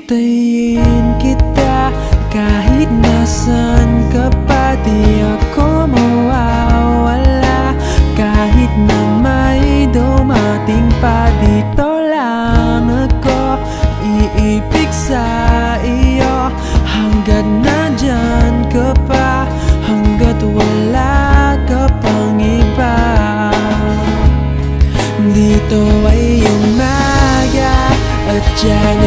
Hihintayin kita kahit nasan ka pa, di ako mawawala. Kahit na may dumating pa, dito lang ako iibig sa iyo. Hanggat nandyan ka pa, hanggat wala ka pang iba. Dito ay umaga at dyan